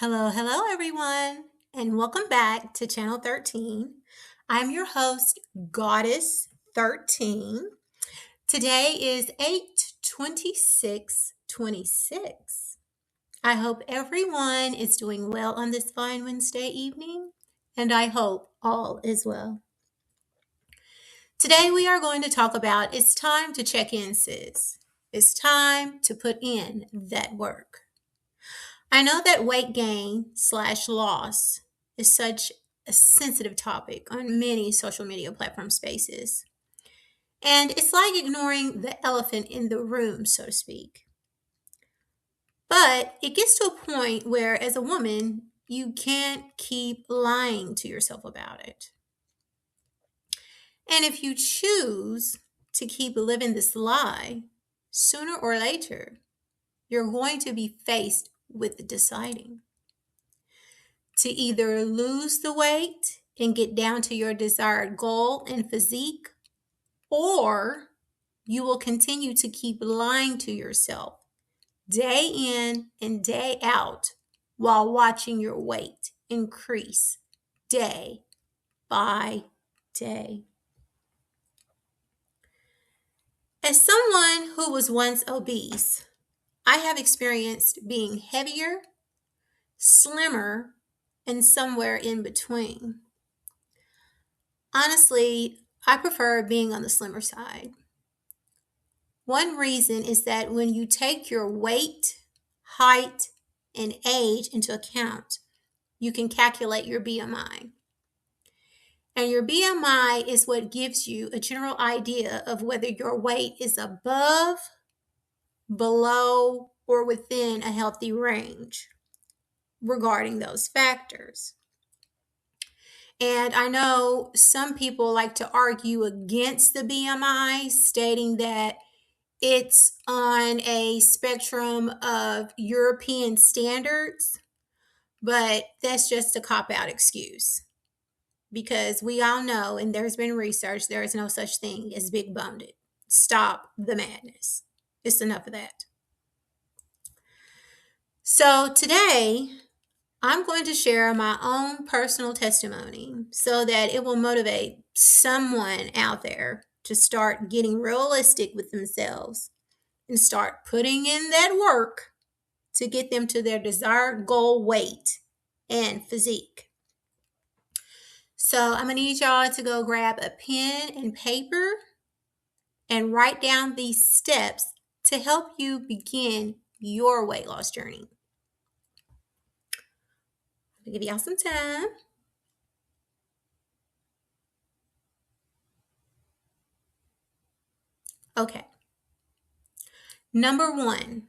Hello, everyone, and welcome back to Channel 13. I'm your host, Goddess 13. Today is 8/26/26. I hope everyone is doing well on this fine Wednesday evening, and I hope all is well. Today, we are going to talk about it's time to check in, sis. It's time to put in that work. I know that weight gain slash loss is such a sensitive topic on many social media platform spaces. And it's like ignoring the elephant in the room, so to speak. But it gets to a point where, as a woman, you can't keep lying to yourself about it. And if you choose to keep living this lie, sooner or later, you're going to be faced with deciding to either lose the weight and get down to your desired goal and physique, or you will continue to keep lying to yourself day in and day out while watching your weight increase day by day. As someone who was once obese, I have experienced being heavier, slimmer, and somewhere in between. Honestly, I prefer being on the slimmer side. One reason is that when you take your weight, height, and age into account, you can calculate your BMI. And your BMI is what gives you a general idea of whether your weight is above, below, or within a healthy range regarding those factors. And I know some people like to argue against the BMI, stating that it's on a spectrum of European standards, but that's just a cop-out excuse. Because we all know, and there's been research, there is no such thing as big boned. Stop the madness. It's enough of that. So today, I'm going to share my own personal testimony so that it will motivate someone out there to start getting realistic with themselves and start putting in that work to get them to their desired goal weight and physique. So I'm going to need y'all to go grab a pen and paper and write down these steps to help you begin your weight loss journey. I'll give y'all some time. Okay. Number 1,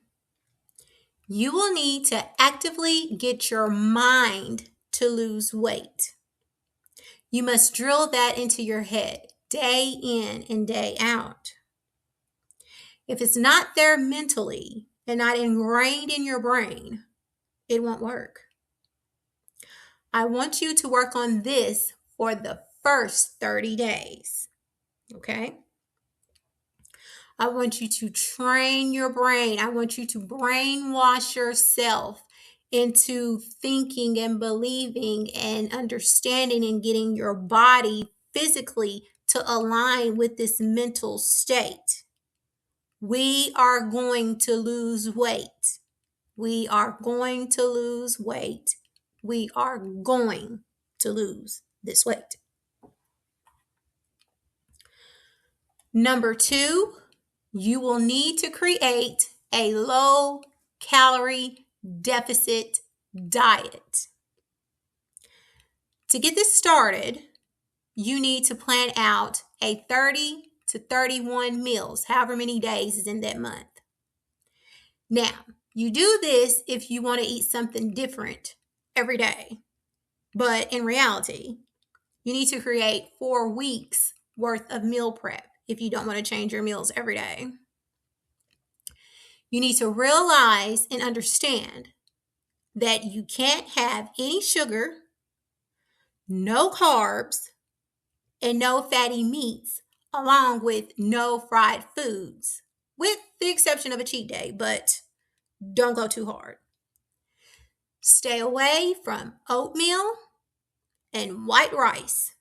you will need to actively get your mind to lose weight. You must drill that into your head day in and day out. If it's not there mentally and not ingrained in your brain, it won't work. I want you to work on this for the first 30 days. Okay? I want you to train your brain. I want you to brainwash yourself into thinking and believing and understanding and getting your body physically to align with this mental state. We are going to lose weight. We are going to lose weight. We are going to lose this weight. Number 2, you will need to create a low calorie deficit diet. To get this started, you need to plan out a 30 to 31 meals, however many days is in that month. Now, you do this if you want to eat something different every day. But in reality, you need to create 4 weeks worth of meal prep if you don't want to change your meals every day. You need to realize and understand that you can't have any sugar, no carbs, and no fatty meats, along with no fried foods, with the exception of a cheat day, but don't go too hard. Stay away from oatmeal and white rice.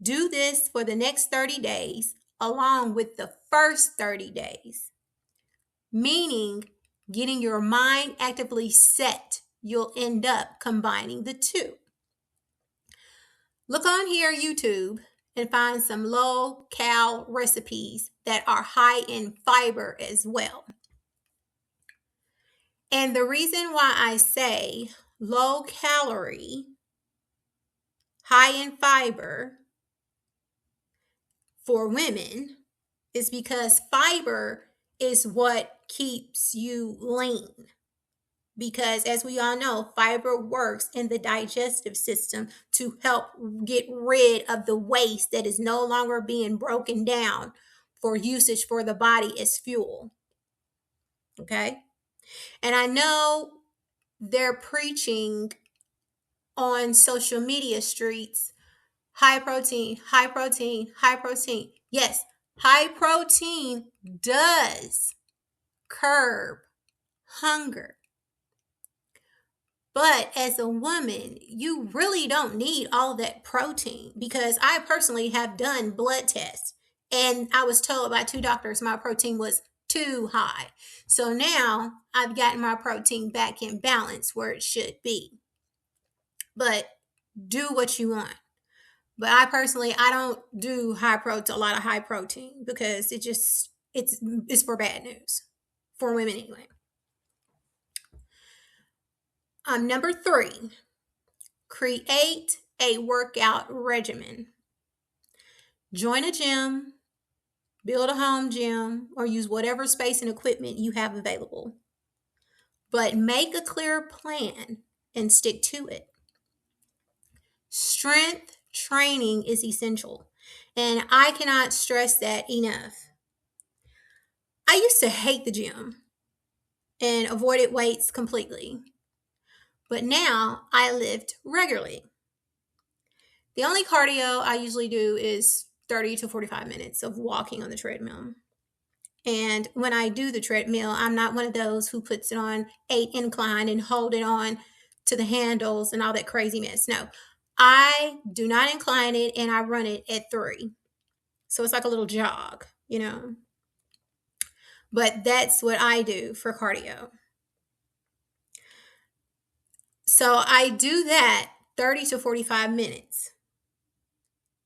Do this for the next 30 days along with the first 30 days, meaning getting your mind actively set. You'll end up combining the two. Look on here, YouTube, and find some low-cal recipes that are high in fiber as well. And the reason why I say low calorie, high in fiber for women is because fiber is what keeps you lean. Because as we all know, fiber works in the digestive system to help get rid of the waste that is no longer being broken down for usage for the body as fuel. Okay? And I know they're preaching on social media streets, high protein, high protein, high protein. Yes, high protein does curb hunger. But as a woman, you really don't need all that protein, because I personally have done blood tests and I was told by 2 doctors my protein was too high. So now I've gotten my protein back in balance where it should be. But do what you want. But I personally, I don't do a lot of high protein, because it's for bad news for women anyway. Number 3, create a workout regimen. Join a gym, build a home gym, or use whatever space and equipment you have available. But make a clear plan and stick to it. Strength training is essential, and I cannot stress that enough. I used to hate the gym and avoided weights completely, but now I lift regularly. The only cardio I usually do is 30 to 45 minutes of walking on the treadmill. And when I do the treadmill, I'm not one of those who puts it on 8 incline and hold it on to the handles and all that crazy mess. No, I do not incline it, and I run it at 3. So it's like a little jog, you know. But that's what I do for cardio. So I do that 30 to 45 minutes.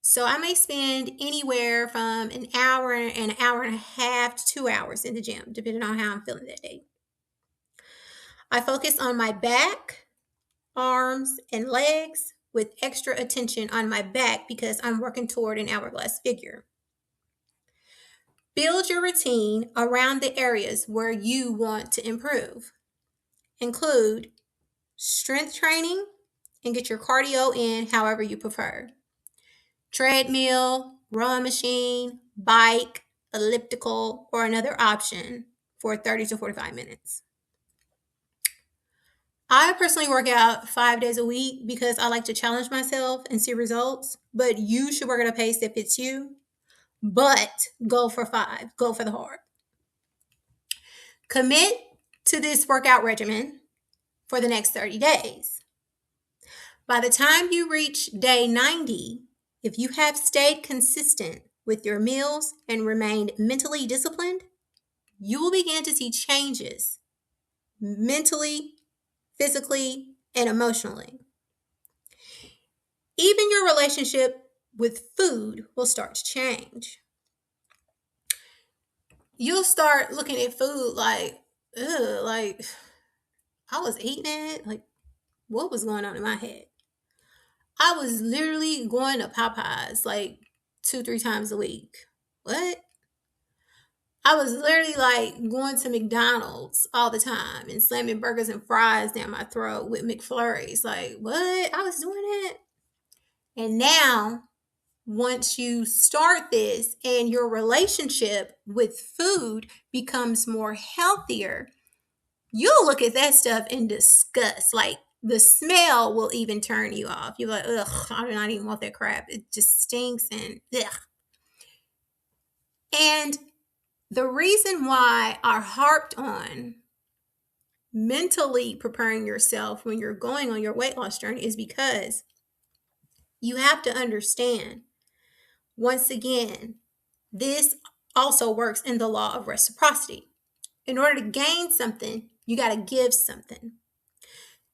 So I may spend anywhere from an hour and a half to 2 hours in the gym, depending on how I'm feeling that day. I focus on my back, arms, and legs, with extra attention on my back because I'm working toward an hourglass figure. Build your routine around the areas where you want to improve. Include strength training and get your cardio in however you prefer. Treadmill, rowing machine, bike, elliptical, or another option for 30 to 45 minutes. I personally work out 5 days a week because I like to challenge myself and see results, but you should work at a pace that fits you. But go for 5. Go for the hard. Commit to this workout regimen for the next 30 days. By the time you reach day 90, if you have stayed consistent with your meals and remained mentally disciplined, you will begin to see changes mentally, physically, and emotionally. Even your relationship with food will start to change. You'll start looking at food like, ugh, like I was eating it. Like, what was going on in my head? I was literally going to Popeyes like 2-3 times a week. What? I was literally like going to McDonald's all the time and slamming burgers and fries down my throat with McFlurries. Like, what? I was doing it. And now, once you start this and your relationship with food becomes more healthier, you'll look at that stuff in disgust. Like, the smell will even turn you off. You're like, ugh, I do not even want that crap. It just stinks and ugh. And the reason why I harped on mentally preparing yourself when you're going on your weight loss journey is because you have to understand, once again, this also works in the law of reciprocity. In order to gain something, you got to give something.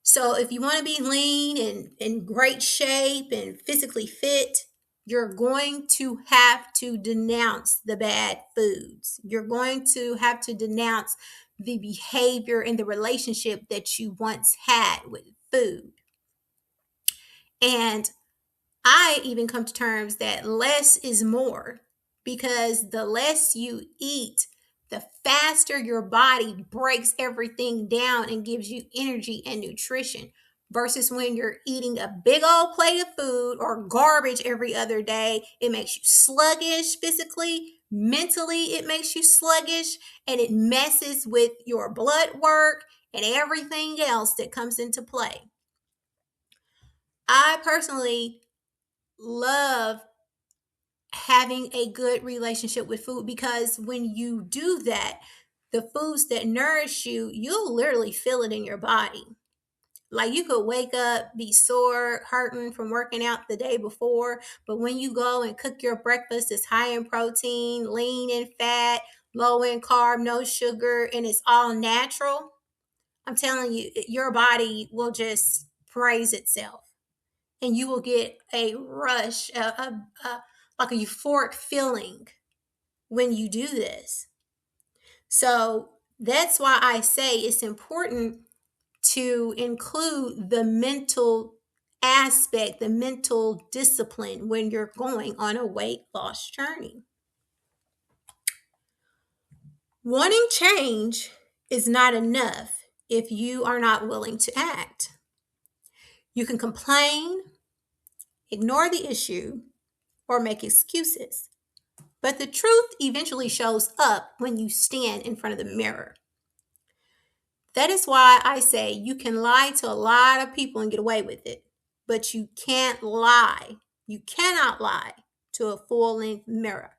So if you want to be lean and in great shape and physically fit, you're going to have to denounce the bad foods. You're going to have to denounce the behavior and the relationship that you once had with food. And I even come to terms that less is more, because the less you eat, the faster your body breaks everything down and gives you energy and nutrition. Versus when you're eating a big old plate of food or garbage every other day, it makes you sluggish physically, mentally, it makes you sluggish, and it messes with your blood work and everything else that comes into play. I personally love having a good relationship with food, because when you do that, the foods that nourish you, you'll literally feel it in your body. Like, you could wake up, be sore, hurting from working out the day before, but when you go and cook your breakfast, it's high in protein, lean in fat, low in carb, no sugar, and it's all natural. I'm telling you, your body will just praise itself, and you will get a rush, like a euphoric feeling when you do this. So that's why I say it's important to include the mental aspect, the mental discipline when you're going on a weight loss journey. Wanting change is not enough if you are not willing to act. You can complain, ignore the issue, or make excuses. But the truth eventually shows up when you stand in front of the mirror. That is why I say you can lie to a lot of people and get away with it, but you can't lie. You cannot lie to a full-length mirror.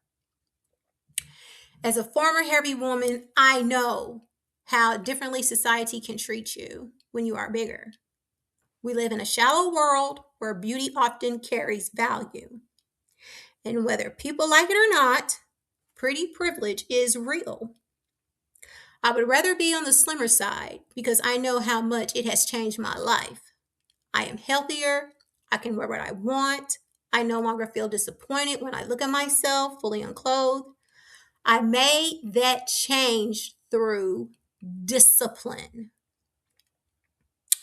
As a former heavy woman, I know how differently society can treat you when you are bigger. We live in a shallow world where beauty often carries value. And whether people like it or not, pretty privilege is real. I would rather be on the slimmer side because I know how much it has changed my life. I am healthier. I can wear what I want. I no longer feel disappointed when I look at myself fully unclothed. I made that change through discipline.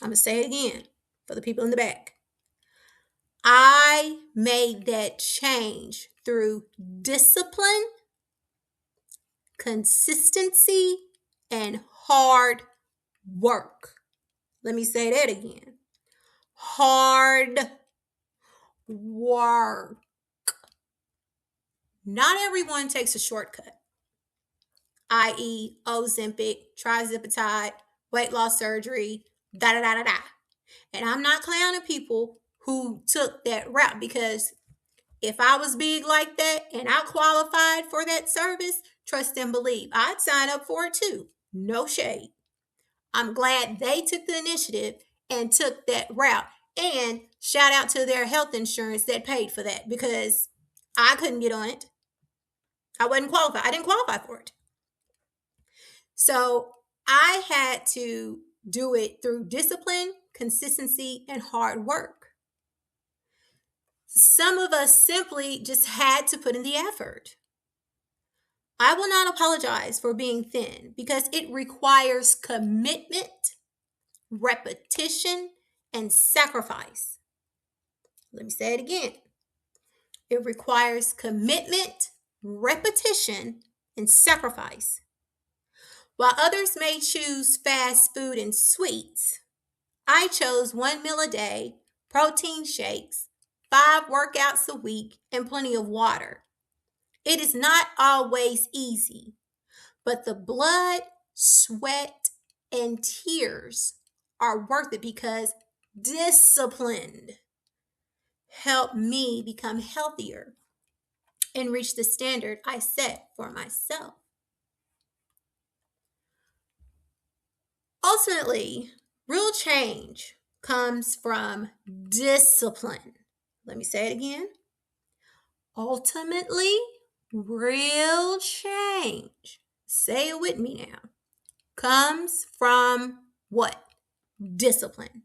I'm going to say it again for the people in the back. I made that change through discipline, consistency, and hard work. Let me say that again. Hard work. Not everyone takes a shortcut, i.e., Ozempic, trizipatide, weight loss surgery, da da da da da. And I'm not clowning people who took that route, because if I was big like that and I qualified for that service, trust and believe, I'd sign up for it too. No shade. I'm glad they took the initiative and took that route. And shout out to their health insurance that paid for that, because I couldn't get on it. I wasn't qualified. I didn't qualify for it. So I had to do it through discipline, consistency, and hard work. Some of us simply just had to put in the effort. I will not apologize for being thin, because it requires commitment, repetition, and sacrifice. Let me say it again. It requires commitment, repetition, and sacrifice. While others may choose fast food and sweets, I chose one meal a day, protein shakes, 5 workouts a week, and plenty of water. It is not always easy, but the blood, sweat, and tears are worth it, because disciplined helped me become healthier and reach the standard I set for myself. Ultimately, real change comes from discipline. Let me say it again. Ultimately, real change, say it with me now, comes from what? Discipline.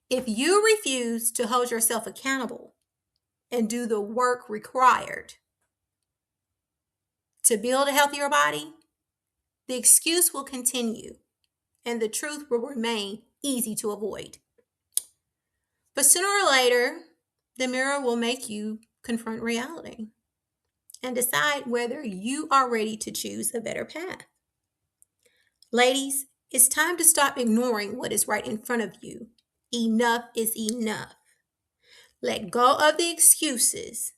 If you refuse to hold yourself accountable and do the work required to build a healthier body, the excuse will continue and the truth will remain easy to avoid. But sooner or later, the mirror will make you confront reality and decide whether you are ready to choose a better path. Ladies, it's time to stop ignoring what is right in front of you. Enough is enough. Let go of the excuses.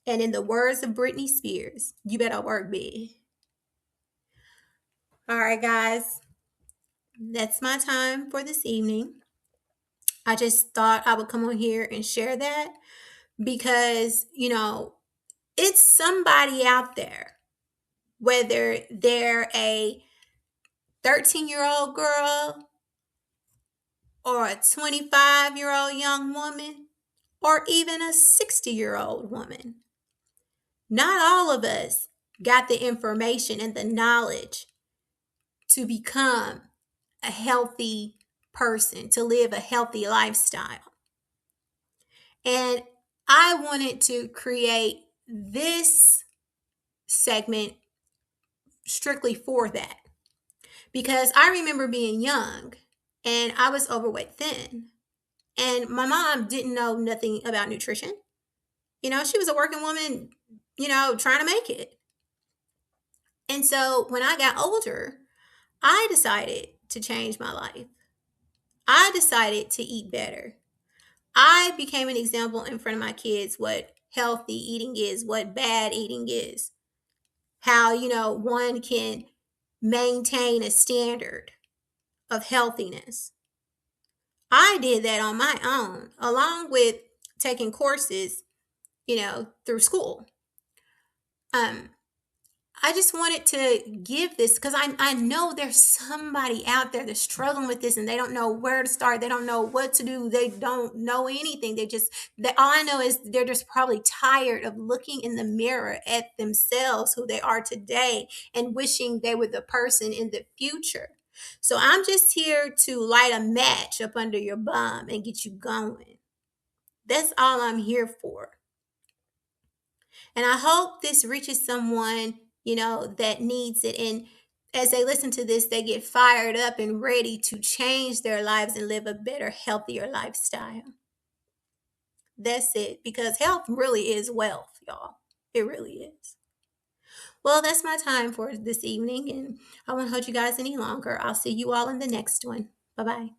And in the words of Britney Spears, you better work big. All right, guys, that's my time for this evening. I just thought I would come on here and share that because, it's somebody out there, whether they're a 13-year-old girl or a 25-year-old young woman or even a 60-year-old woman. Not all of us got the information and the knowledge to become a healthy person, to live a healthy lifestyle. And I wanted to create this segment strictly for that because I remember being young and I was overweight thin. And my mom didn't know nothing about nutrition. She was a working woman, trying to make it. And so when I got older, I decided to change my life. I decided to eat better. I became an example in front of my kids what healthy eating is, what bad eating is, how, one can maintain a standard of healthiness. I did that on my own, along with taking courses, through school. I just wanted to give this because I know there's somebody out there that's struggling with this and they don't know where to start. They don't know what to do. They don't know anything. All I know is they're just probably tired of looking in the mirror at themselves, who they are today, and wishing they were the person in the future. So I'm just here to light a match up under your bum and get you going. That's all I'm here for. And I hope this reaches someone, that needs it. And as they listen to this, they get fired up and ready to change their lives and live a better, healthier lifestyle. That's it. Because health really is wealth, y'all. It really is. Well, that's my time for this evening. And I won't hold you guys any longer. I'll see you all in the next one. Bye-bye.